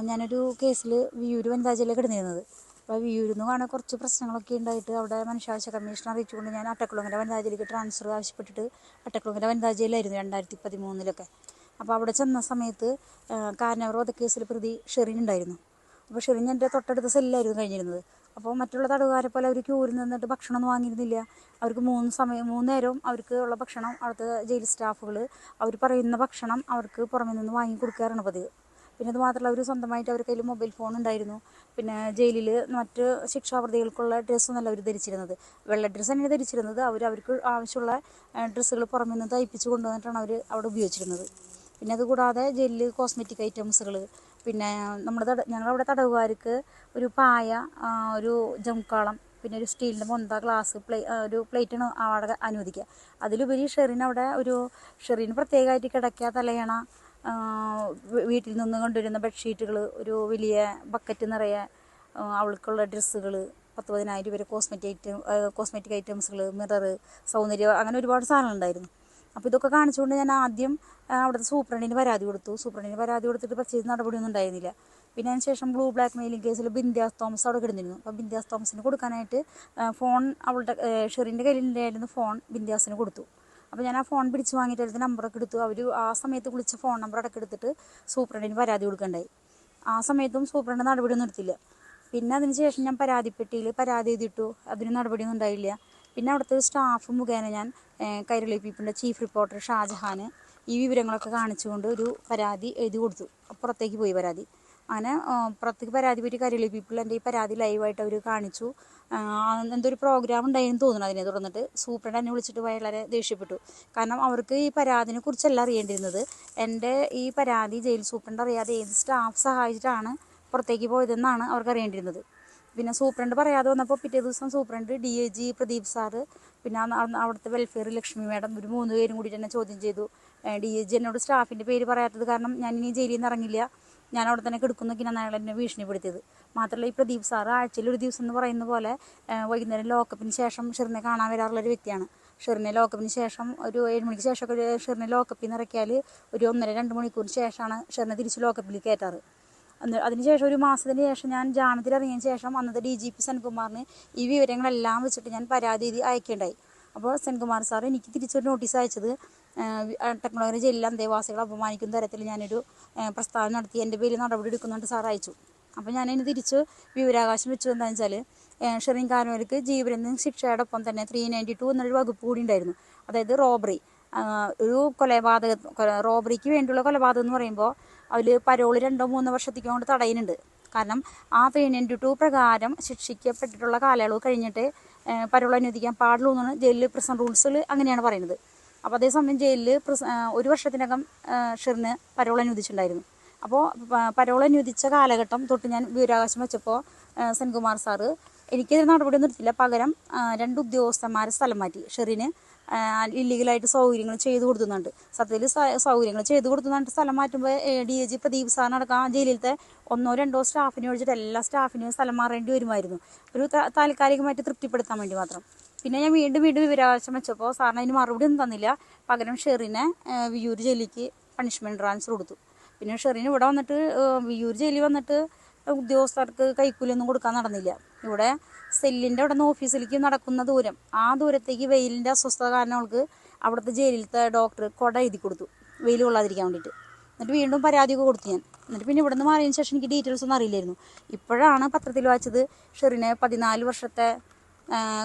ഞാനൊരു കേസിൽ വിയ്യൂർ വനിതാ ജയിലിൽ കിടന്നിരുന്നത്. അപ്പോൾ വിയ്യൂരിൽ നിന്ന് കാണാൻ കുറച്ച് പ്രശ്നങ്ങളൊക്കെ ഉണ്ടായിട്ട് അവിടെ മനുഷ്യാവകാശ കമ്മീഷൻ അറിയിച്ചുകൊണ്ട് ഞാൻ അട്ടക്കുളങ്ങര വനിതാ ജയിലിലേക്ക് ട്രാൻസ്ഫർ ആവശ്യപ്പെട്ടിട്ട് അട്ടക്കുളങ്ങര വനിതാ ജയിലായിരുന്നു 2013 അപ്പോൾ അവിടെ ചെന്ന സമയത്ത് കാരനൂർ വധക്കേസിൽ പ്രതി ഷെറിൻ ഉണ്ടായിരുന്നു. അപ്പോൾ ഷെറിൻ എൻ്റെ തൊട്ടടുത്ത സെല്ലായിരുന്നു കഴിഞ്ഞിരുന്നത്. അപ്പോൾ മറ്റുള്ള തടവുകാരെ പോലെ അവർ ക്യൂരിൽ നിന്നിട്ട് ഭക്ഷണമൊന്നും വാങ്ങിയിരുന്നില്ല. അവർക്ക് 3 നേരവും അവർക്ക് ഉള്ള ഭക്ഷണം അവിടുത്തെ ജയിൽ സ്റ്റാഫുകൾ അവർ പറയുന്ന ഭക്ഷണം അവർക്ക് പുറമെ നിന്ന് വാങ്ങി കൊടുക്കാറാണ് പതിവ്. പിന്നെ അത് മാത്രമല്ല, അവർ സ്വന്തമായിട്ട് അവരുടെ കയ്യിൽ മൊബൈൽ ഫോൺ ഉണ്ടായിരുന്നു. പിന്നെ ജയിലിൽ മറ്റ് ശിക്ഷാപ്രതികൾക്കുള്ള ഡ്രസ്സൊന്നല്ല അവർ ധരിച്ചിരുന്നത്, വെള്ള ഡ്രസ്സ് തന്നെയാണ് ധരിച്ചിരുന്നത്. അവർക്ക് ആവശ്യമുള്ള ഡ്രസ്സുകൾ പുറമെ നിന്ന് തയ്പ്പിച്ച് കൊണ്ടുവന്നിട്ടാണ് അവർ അവിടെ ഉപയോഗിച്ചിരുന്നത്. പിന്നെ അതുകൂടാതെ ജയിലിൽ കോസ്മെറ്റിക് ഐറ്റംസുകൾ, പിന്നെ ഞങ്ങളവിടെ തടവുകാർക്ക് ഒരു പായ, ഒരു ജംകാളം, പിന്നെ ഒരു സ്റ്റീലിൻ്റെ മൊന്ത, ഗ്ലാസ്, ഒരു പ്ലേറ്റാണ് അവിടെ അനുവദിക്കുക. അതിലുപരി ഷെറിന് പ്രത്യേകമായിട്ട് കിടക്കുക, തലയണ, വീട്ടിൽ നിന്ന് കൊണ്ടുവരുന്ന ബെഡ്ഷീറ്റുകൾ, ഒരു വലിയ ബക്കറ്റ് നിറയെ അവൾക്കുള്ള ഡ്രസ്സുകൾ, 10,000 രൂപ കോസ്മെറ്റിക് ഐറ്റംസുകൾ, മിറർ, സൗന്ദര്യം, അങ്ങനെ ഒരുപാട് സാധനങ്ങളുണ്ടായിരുന്നു. അപ്പോൾ ഇതൊക്കെ കാണിച്ചുകൊണ്ട് ഞാൻ ആദ്യം അവിടുത്തെ സൂപ്രണ്ടിന് പരാതി കൊടുത്തിട്ട് പ്രത്യേകിച്ച് നടപടിയൊന്നും ഉണ്ടായിരുന്നില്ല. പിന്നെ അതിന് ശേഷം ബ്ലൂ ബ്ലാക്ക് മെയിലിംഗ് കേസിൽ ബിന്ധ്യാസ് തോമസ് അവിടെ കിടന്നിരുന്നു. അപ്പോൾ ബിന്ധ്യാസ് തോമസിന് കൊടുക്കാനായിട്ട് ഫോൺ ഷെറിൻ്റെ കയ്യിലുണ്ടായിരുന്നു. ഫോൺ ബിന്ധ്യാസിന് കൊടുത്തു. അപ്പോൾ ഞാൻ ആ ഫോൺ പിടിച്ച് വാങ്ങിയിട്ട് അതിൻ്റെ നമ്പറൊക്കെ എടുത്തു. അവർ ആ സമയത്ത് വിളിച്ച ഫോൺ നമ്പർ അടക്കം എടുത്തിട്ട് സൂപ്രണ്ടിന് പരാതി കൊടുക്കണ്ടായി. ആ സമയത്തും സൂപ്രണ്ട് നടപടിയൊന്നും എടുത്തില്ല. പിന്നെ അതിന് ശേഷം ഞാൻ പരാതിപ്പെട്ടിയിൽ പരാതി എഴുതിയിട്ടു, അതിന് നടപടിയൊന്നും ഉണ്ടായില്ല. പിന്നെ അവിടുത്തെ ഒരു സ്റ്റാഫ് മുഖേന ഞാൻ കൈരളി പീപ്പിളിൻ്റെ ചീഫ് റിപ്പോർട്ടർ ഷാജഹാന് ഈ വിവരങ്ങളൊക്കെ കാണിച്ചുകൊണ്ട് ഒരു പരാതി എഴുതി കൊടുത്തു. പുറത്തേക്ക് പോയി പരാതി. അങ്ങനെ പുറത്തേക്ക് പരാതി പറ്റി കൈരളി പീപ്പിൾ എൻ്റെ ഈ പരാതി ലൈവായിട്ട് അവർ കാണിച്ചു. എന്തൊരു പ്രോഗ്രാം ഉണ്ടായെന്ന് തോന്നുന്നു. അതിനെ തുടർന്നിട്ട് സൂപ്രണ്ട് എന്നെ വിളിച്ചിട്ട് വളരെ ദേഷ്യപ്പെട്ടു. കാരണം അവർക്ക് ഈ പരാതിനെ കുറിച്ചല്ല അറിയേണ്ടിരുന്നത്. എൻ്റെ ഈ പരാതി ജയിൽ സൂപ്രണ്ട് അറിയാതെ ഏത് സ്റ്റാഫ് സഹായിച്ചിട്ടാണ് പുറത്തേക്ക് പോയതെന്നാണ് അവർക്ക് അറിയേണ്ടിരുന്നത്. പിന്നെ സൂപ്രണ്ട് പറയാതെ വന്നപ്പോൾ പിറ്റേ ദിവസം സൂപ്രണ്ട് DIG പ്രദീപ് സാറ്, പിന്നെ അവിടുത്തെ വെൽഫെയർ ലക്ഷ്മി മാഡം, ഒരു 3 പേരും കൂടി എന്നെ ചോദ്യം ചെയ്തു. DIG എന്നോട് സ്റ്റാഫിൻ്റെ പേര് പറയാത്തത് കാരണം ഞാൻ ഇനി ജയിലിൽ നിന്ന് ഇറങ്ങില്ല, ഞാൻ അവിടെ തന്നെ കിടക്കുന്നൊക്കെയാണ് അയാൾ എന്നെ ഭീഷണിപ്പെടുത്തിയത്. മാത്രമല്ല, ഈ പ്രദീപ് സാറ് ആഴ്ചയിൽ ഒരു ദിവസം എന്ന് പറയുന്ന പോലെ വൈകുന്നേരം ലോക്കപ്പിന് ശേഷം ഷെറിനെ കാണാൻ വരാറുള്ളൊരു വ്യക്തിയാണ്. ഷെറിനെ ലോക്കപ്പിന് ശേഷം ഒരു 7 മണിക്ക് ശേഷമൊക്കെ ഷെറിനെ ലോക്കപ്പിൽ നിന്ന് ഇറക്കിയാൽ ഒരു 1.5-2 മണിക്കൂറിന് ശേഷമാണ് ഷെറിനെ തിരിച്ച് ലോക്കപ്പിൽ കയറ്റാറ്. അതിനുശേഷം ഒരു മാസത്തിന് ശേഷം ഞാൻ ജാമ്യത്തിൽ ഇറങ്ങിയതിന് ശേഷം അന്നത്തെ DGP സെൻകുമാറിന് ഈ വിവരങ്ങളെല്ലാം വെച്ചിട്ട് ഞാൻ പരാതി എഴുതി അയക്കേണ്ടായി. അപ്പോൾ സെൻകുമാർ സാർ എനിക്ക് തിരിച്ചൊരു നോട്ടീസ് അയച്ചത് അട്ടക്കുളങ്ങര ജയിലിലെ അന്തേവാസികളെ അപമാനിക്കുന്ന തരത്തിൽ ഞാനൊരു പ്രസ്താവന നടത്തി എൻ്റെ പേരിൽ നടപടി എടുക്കുന്നുണ്ട് സാർ അയച്ചു. അപ്പോൾ ഞാനതിന് തിരിച്ച് വിവരാവകാശം വെച്ചത് എന്താണെന്ന് വെച്ചാൽ ഷെറിൻ കാരനൂർക്ക് ജീവപര്യന്തം ശിക്ഷയോടൊപ്പം തന്നെ 392 എന്നൊരു വകുപ്പ് കൂടി ഉണ്ടായിരുന്നു. അതായത് റോബറി, ഒരു റോബറിക്ക് വേണ്ടിയുള്ള കൊലപാതകം എന്ന് പറയുമ്പോൾ അതിൽ പരോള് 2-3 വർഷത്തേക്ക് കൊണ്ട് തടയുന്നുണ്ട്. കാരണം ആ 392 പ്രകാരം ശിക്ഷിക്കപ്പെട്ടിട്ടുള്ള കാലയളവ് കഴിഞ്ഞിട്ട് പരോൾ അനുവദിക്കാൻ പാടുള്ളൂ എന്നാണ് ജയിലിൽ പ്രിസൺ റൂൾസിൽ അങ്ങനെയാണ് പറയുന്നത്. അപ്പോൾ അതേസമയം ജയിലിൽ 1 വർഷത്തിനകം ഷെറിന് പരോൾ അനുവദിച്ചിട്ടുണ്ടായിരുന്നു. അപ്പോൾ പരോൾ അനുവദിച്ച കാലഘട്ടം തൊട്ട് ഞാൻ വിവരാവകാശം വെച്ചപ്പോൾ സെൻകുമാർ സാറ് എനിക്കെതിരെ നടപടിയൊന്നും എടുത്തില്ല. പകരം 2 ഉദ്യോഗസ്ഥന്മാരെ സ്ഥലം മാറ്റി. ഷെറിന് ഇല്ലീഗലായിട്ട് സൗകര്യങ്ങൾ ചെയ്തു കൊടുക്കുന്നുണ്ട്. സത്യത്തിൽ സൗകര്യങ്ങൾ ചെയ്തു കൊടുക്കുന്നുണ്ട്. സ്ഥലം മാറ്റുമ്പോൾ DIG പ്രദീപ് സാറിനടക്കം ജയിലിലത്തെ 1-2 സ്റ്റാഫിനെ ഒഴിച്ചിട്ട് എല്ലാ സ്റ്റാഫിനും സ്ഥലം മാറേണ്ടി വരുമായിരുന്നു, ഒരു താൽക്കാലികമായിട്ട് തൃപ്തിപ്പെടുത്താൻ വേണ്ടി മാത്രം. പിന്നെ ഞാൻ വീണ്ടും വിവരാവകാശം വെച്ചപ്പോൾ സാറിന് അതിന് മറുപടി ഒന്നും തന്നില്ല. പകരം ഷെറിനെ വിയ്യൂർ ജയിലിലേക്ക് പണിഷ്മെൻറ്റ് ട്രാൻസ്ഫർ കൊടുത്തു. പിന്നെ ഷെറിന് ഇവിടെ വന്നിട്ട് വിയ്യൂർ ജയിലിൽ വന്നിട്ട് ഉദ്യോഗസ്ഥർക്ക് കൈക്കൂലിയൊന്നും കൊടുക്കാൻ നടന്നില്ല. ഇവിടെ സെല്ലിൻ്റെ അവിടെ നിന്ന് ഓഫീസിലേക്ക് നടക്കുന്ന ദൂരം, ആ ദൂരത്തേക്ക് വെയിലിൻ്റെ അസ്വസ്ഥത കാരണം അവൾക്ക് അവിടുത്തെ ജയിലിലത്തെ ഡോക്ടർ കൊട എഴുതി കൊടുത്തു, വെയിൽ കൊള്ളാതിരിക്കാൻ വേണ്ടിയിട്ട്. എന്നിട്ട് വീണ്ടും പരാതിയൊക്കെ കൊടുത്തു ഞാൻ. എന്നിട്ട് പിന്നെ ഇവിടെ നിന്ന് മാറിയതിന് ശേഷം എനിക്ക് ഡീറ്റെയിൽസ് ഒന്നും അറിയില്ലായിരുന്നു. ഇപ്പോഴാണ് പത്രത്തിൽ വായിച്ചത് ഷെറിനെ 14 വർഷത്തെ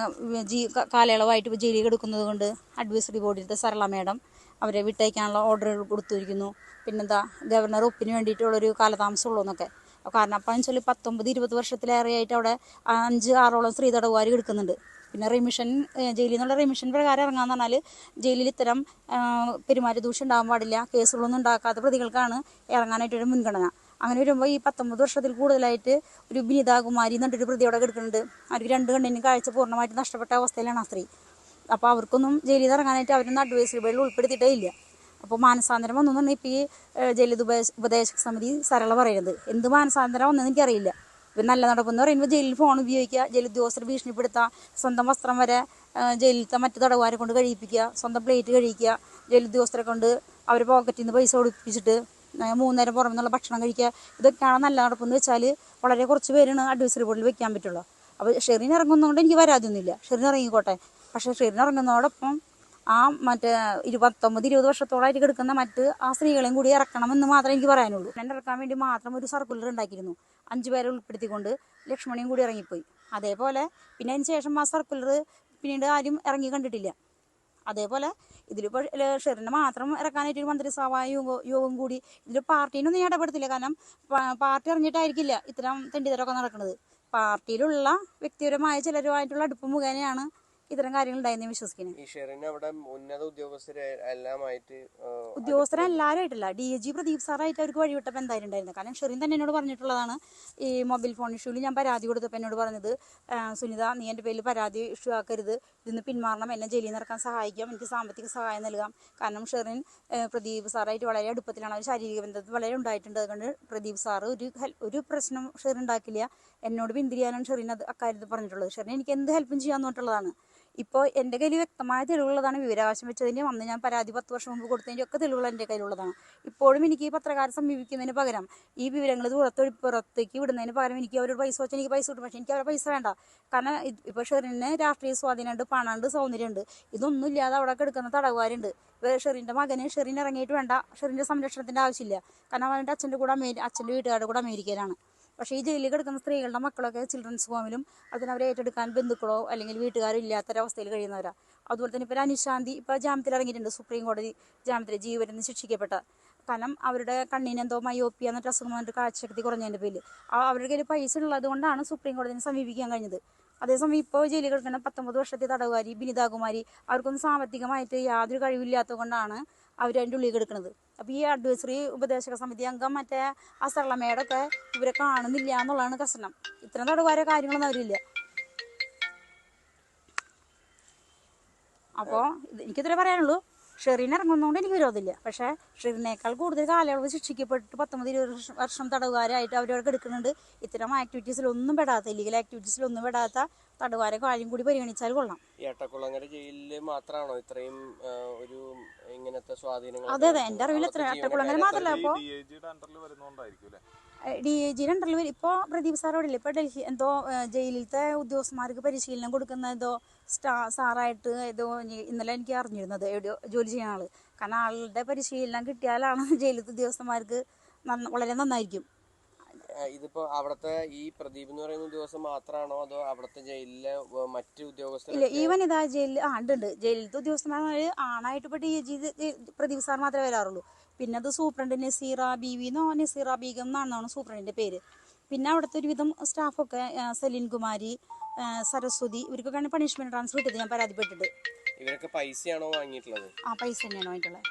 കാലയളവായിട്ട് ജയിലിൽ കിടക്കുന്നത് കൊണ്ട് അഡ്വൈസറി ബോർഡിലത്തെ സരള മാഡം അവരെ വിട്ടയക്കാനുള്ള ഓർഡറുകൾ കൊടുത്തിരിക്കുന്നു. പിന്നെന്താ, ഗവർണർ ഒപ്പിന് വേണ്ടിയിട്ടുള്ളൊരു കാലതാമസമുള്ളൂ എന്നൊക്കെ. കാരണം അപ്പം വെച്ചാൽ 19-20 വർഷത്തിലേറെയായിട്ട് അവിടെ 5-6ഓളം സ്ത്രീ തടവുകാർ കിടക്കുന്നുണ്ട്. പിന്നെ റെമിഷൻ, ജയിലിൽ നിന്നുള്ള റെമിഷൻ പ്രകാരം ഇറങ്ങാന്ന് പറഞ്ഞാൽ ജയിലിൽ ഇത്തരം പെരുമാറ്റ ദൂഷ്യം ഉണ്ടാകാൻ പാടില്ല, കേസുകളൊന്നും ഉണ്ടാക്കാത്ത പ്രതികൾക്കാണ് ഇറങ്ങാനായിട്ടൊരു മുൻഗണന. അങ്ങനെ വരുമ്പോൾ ഈ 19 വർഷത്തിൽ കൂടുതലായിട്ട് ഒരു ബിനിതാകുമാരി എന്നിട്ടൊരു പ്രതി അവിടെ കിടക്കുന്നുണ്ട്. അവർക്ക് 2 കണ്ണിന് കാഴ്ച പൂർണ്ണമായിട്ട് നഷ്ടപ്പെട്ട അവസ്ഥയിലാണ് ആ സ്ത്രീ. അപ്പോൾ അവർക്കൊന്നും ജയിലിൽ നിന്ന് ഇറങ്ങാനായിട്ട് അവരൊന്നും അഡ്വൈസറി ബോർഡിൽ ഉൾപ്പെടുത്തിയിട്ടേ ഇല്ല. അപ്പോൾ മാനസാന്തരം വന്നൊന്നും ഇപ്പോൾ ഈ ജയിൽ ഉപദേശക സമിതി സരള പറയുന്നത്. എന്ത് മാനസാന്തരം വന്നതെന്ന് എനിക്കറിയില്ല. ഇപ്പം നല്ല നടപ്പെന്ന് പറയുമ്പോൾ ജയിലിൽ ഫോൺ ഉപയോഗിക്കുക, ജയിൽ ഉദ്യോഗസ്ഥരെ ഭീഷണിപ്പെടുത്തുക, സ്വന്തം വസ്ത്രം വരെ ജയിലിലത്തെ മറ്റു തടവുകാരെ കൊണ്ട് കഴിയിപ്പിക്കുക, സ്വന്തം പ്ലേറ്റ് കഴിക്കുക, ജയിൽ ഉദ്യോഗസ്ഥരെ കൊണ്ട് അവരുടെ പോക്കറ്റിൽ നിന്ന് പൈസ ഒളിപ്പിച്ചിട്ട് 3 നേരം പുറമെ നിന്നുള്ള ഭക്ഷണം കഴിക്കുക, ഇതൊക്കെയാണ് നല്ല നടപ്പെന്ന് വെച്ചാൽ വളരെ കുറച്ച് പേരാണ് അഡ്വൈസറി ബോർഡിൽ വെക്കാൻ പറ്റുള്ളൂ. അപ്പോൾ ഷെറിൻ ഇറങ്ങുന്നതുകൊണ്ട് എനിക്ക് പരാതിയൊന്നുമില്ല, ഷെറിൻ ഇറങ്ങിക്കോട്ടെ. പക്ഷേ ഷെറിൻ ഇറങ്ങുന്നതോടൊപ്പം ആ മറ്റേ 19-20 വർഷത്തോളമായിട്ട് കിടക്കുന്ന മറ്റ് ആ സ്ത്രീകളെയും കൂടി ഇറക്കണമെന്ന് മാത്രമേ എനിക്ക് പറയാനുള്ളൂ. എന്നെ ഇറക്കാൻ വേണ്ടി മാത്രം ഒരു സർക്കുലർ ഉണ്ടാക്കിയിരുന്നു, 5 പേരെ ഉൾപ്പെടുത്തിക്കൊണ്ട്. ലക്ഷ്മണിയും കൂടി ഇറങ്ങിപ്പോയി. അതേപോലെ പിന്നെ അതിന് ശേഷം ആ സർക്കുലർ പിന്നീട് ആരും ഇറങ്ങി കണ്ടിട്ടില്ല. അതേപോലെ ഇതിലിപ്പോൾ ഷെറിനെ മാത്രം ഇറക്കാനായിട്ട് ഒരു മന്ത്രിസഭാ യോഗം കൂടി. ഇതിൽ പാർട്ടീനൊന്നും ഞാൻ ഇടപെടുത്തില്ല, കാരണം പാർട്ടി അറിഞ്ഞിട്ടായിരിക്കില്ല ഇത്തരം തെണ്ടിത്തരമൊക്കെ നടക്കുന്നത്. പാർട്ടിയിലുള്ള വ്യക്തിപരമായ ചിലരുമായിട്ടുള്ള അടുപ്പ് മുഖേനയാണ് ഇത്തരം കാര്യങ്ങൾ ഉണ്ടായെന്ന് വിശ്വസിക്കുന്നത്. ഉദ്യോഗസ്ഥരെല്ലാവരുമായിട്ടില്ല, DIG പ്രദീപ് സാറായിട്ട് അവർക്ക് വഴിവിട്ടപ്പോൾ എന്തായാലും ഉണ്ടായിരുന്നു. കാരണം ഷെറിൻ തന്നെ എന്നോട് പറഞ്ഞിട്ടുള്ളതാണ്, ഈ മൊബൈൽ ഫോൺ ഇഷ്യൂവിൽ ഞാൻ പരാതി കൊടുത്തപ്പോൾ എന്നോട് പറഞ്ഞത്, സുനിത നീ എൻ്റെ പേരിൽ പരാതി ഇഷ്യൂ ആക്കരുത്, ഇതിന്ന് പിന്മാറണം, എന്നെ ജയിലിൽ നിന്ന് ഇറക്കാൻ സഹായിക്കാം, എനിക്ക് സാമ്പത്തിക സഹായം നൽകാം. കാരണം ഷെറിൻ പ്രദീപ് സാറായിട്ട് വളരെ അടുപ്പത്തിലാണ്, അവർ ശാരീരിക ബന്ധത്തിൽ വളരെ ഉണ്ടായിട്ടുണ്ട്. അതുകൊണ്ട് പ്രദീപ് സാറ് ഒരു പ്രശ്നം ഷെറിൻ ഉണ്ടാക്കില്ല, എന്നോട് പിന്തിരിയാനാണ് ഷെറിൻ അക്കാര്യത്തിൽ പറഞ്ഞിട്ടുള്ളത്. ഷെറിൻ എനിക്ക് എന്ത് ഹെൽപ്പും ചെയ്യാൻ പറഞ്ഞിട്ടുള്ളതാണ്. ഇപ്പോൾ എൻ്റെ കയ്യിൽ വ്യക്തമായ തെളിവുള്ളതാണ്, വിവരാവകാശം വെച്ചതിൻ്റെ വന്ന് ഞാൻ പരാതി 10 വർഷം മുമ്പ് കൊടുത്തതിൻ്റെ ഒക്കെ തെളിവുകൾ എൻ്റെ കയ്യിലുള്ളതാണ്. ഇപ്പോഴും എനിക്ക് ഈ പത്രക്കാരെ സമീപിക്കുന്നതിന് പകരം ഈ വിവരങ്ങൾ പുറത്തേക്ക് വിടുന്നതിന് പകരം എനിക്ക് അവരോട് പൈസ വെച്ചാൽ എനിക്ക് പൈസ കിട്ടും. പക്ഷേ എനിക്ക് അവരുടെ പൈസ വേണ്ട. കാരണം ഇപ്പോൾ ഷെറിന് രാഷ്ട്രീയ സ്വാധീനമുണ്ട്, പണമുണ്ട്, സൗന്ദര്യമുണ്ട്. ഇതൊന്നും ഇല്ലാതെ അവിടെ കിടക്കുന്ന തടവുകാരുണ്ട്. ഷെറിൻ്റെ മകന് ഷെറിൻ ഇറങ്ങിയിട്ട് വേണ്ട, ഷെറിൻ്റെ സംരക്ഷണത്തിൻ്റെ ആവശ്യമില്ല. കാരണം അവൻ്റെ അച്ഛൻ്റെ വീട്ടുകാരുടെ കൂടെ അമേരിക്കയിലാണ്. പക്ഷേ ഈ ജയിലിൽ കിടക്കുന്ന സ്ത്രീകളുടെ മക്കളൊക്കെ ചിൽഡ്രൻസ് ഹോമിലും അതിനവരെ ഏറ്റെടുക്കാൻ ബന്ധുക്കളോ അല്ലെങ്കിൽ വീട്ടുകാരോ ഇല്ലാത്തൊരവസ്ഥയിൽ കഴിയുന്നവരാണ്. അതുപോലെ തന്നെ ഇപ്പോൾ അനുശാന്തി ഇപ്പോൾ ജാമ്യത്തിൽ ഇറങ്ങിയിട്ടുണ്ട്, സുപ്രീം കോടതി ജാമ്യത്തിൽ ജീവപര്യന്തം ശിക്ഷിക്കപ്പെട്ട. കാരണം അവരുടെ കണ്ണിനെന്തോ മയോപ്പിയ എന്നിട്ട് അസുഖം വന്നിട്ട് കാഴ്ചശക്തി കുറഞ്ഞതിൻ്റെ പേരിൽ അവരുടെ കയ്യിൽ പൈസ ഉള്ളത് കൊണ്ടാണ് സുപ്രീം കോടതിയെ സമീപിക്കാൻ കഴിഞ്ഞത്. അതേസമയം ഇപ്പോൾ ജയിലിൽ കിടക്കുന്ന 19 വർഷത്തെ തടവുകാരി ബിനിതാകുമാരി, അവർക്കൊന്നും സാമ്പത്തികമായിട്ട് യാതൊരു കഴിവില്ലാത്തത് കൊണ്ടാണ് അവർ അതിൻ്റെ ഉള്ളിൽ കിടക്കുന്നത്. അപ്പോൾ ഈ അഡ്വൈസറി ഉപദേശക സമിതി അംഗം മറ്റേ അസർളമേടൊക്കെ ഇവരെ കാണുന്നില്ല എന്നുള്ളതാണ് പ്രശ്നം. ഇത്തരം തടവുകാരെ കാര്യങ്ങളൊന്നും അവരില്ല. അപ്പോൾ എനിക്കിത്രേ പറയാനുള്ളൂ, ഷെറിൻ ഇറങ്ങുന്നതുകൊണ്ട് എനിക്ക് വിരോധമില്ല. പക്ഷേ ഷെറിനേക്കാൾ കൂടുതൽ കാലയളവ് ശിക്ഷിക്കപ്പെട്ട് 19-20 വർഷം തടവുകാരായിട്ട് അവരവർക്ക് എടുക്കുന്നുണ്ട്. ഇത്തരം ആക്ടിവിറ്റീസിലൊന്നും പെടാത്ത, ഇല്ലീഗൽ ആക്ടിവിറ്റീസിലൊന്നും പെടാത്ത തടവുകാരെ കാര്യം കൂടി പരിഗണിച്ചാൽ കൊള്ളാം. എട്ടക്കുളങ്ങര ജയിലിൽ മാത്രമാണോ ഇത്രയും ഒരു ഇങ്ങനത്തെ സ്വാധീനങ്ങൾ? അതെ അതെ, എൻ്റെ അറിവിൽ എത്ര എട്ടക്കുളങ്ങര മാത്രമല്ല. അപ്പോൾ DIGയുടെ അണ്ടറിൽ ഇപ്പോൾ പ്രദീപ് സാറോടില്ല. ഇപ്പോൾ ഡൽഹി എന്തോ ജയിലിലത്തെ ഉദ്യോഗസ്ഥന്മാർക്ക് പരിശീലനം കൊടുക്കുന്ന എന്തോ സാറായിട്ട് ഏതോ ഇന്നലെ എനിക്ക് അറിഞ്ഞിരുന്നത്, എവിടെയോ ജോലി ചെയ്യുന്ന ആൾ. കാരണം ആളുടെ പരിശീലനം കിട്ടിയാലാണ് ജയിലിലത്തെ ഉദ്യോഗസ്ഥന്മാർക്ക് വളരെ നന്നായിരിക്കും. ഇതിപ്പോ അവിടുത്തെ ഈ പ്രദീപ് എന്ന് പറയുന്ന ഉദ്യോഗസ്ഥൻ മാത്രമാണോ അതോ അവിടുത്തെ ജയിലിലെ മറ്റു ഉദ്യോഗസ്ഥർ? ഇല്ല, ഈ വനിതാ ജയിലിൽ ഉണ്ട്. ജയിലിലത്തെ ഉദ്യോഗസ്ഥന്മാർ ആണായിട്ട് ഇപ്പോൾ DIG പ്രദീപ് സാർ മാത്രമേ വരാറുള്ളൂ. പിന്നെ അത് സൂപ്രണ്ട് നസീറ ബീവിന്നോ നസീറ ബീഗം എന്നാണ് സൂപ്രണ്ടിൻ്റെ പേര്. പിന്നെ അവിടുത്തെ ഒരുവിധം സ്റ്റാഫൊക്കെ സലീൻ കുമാരി, സരസ്വതി, ഇവർക്കൊക്കെയാണ് പണിഷ്മെന്റ് ട്രാൻസ്ഫർ കിട്ടിയത്. ഞാൻ പരാതിപ്പെട്ടിട്ട്. ഇവരൊക്കെ പൈസയാണോ വാങ്ങിയിട്ടുള്ളത്? പൈസ തന്നെയാണ് വാങ്ങിയിട്ടുള്ളത്.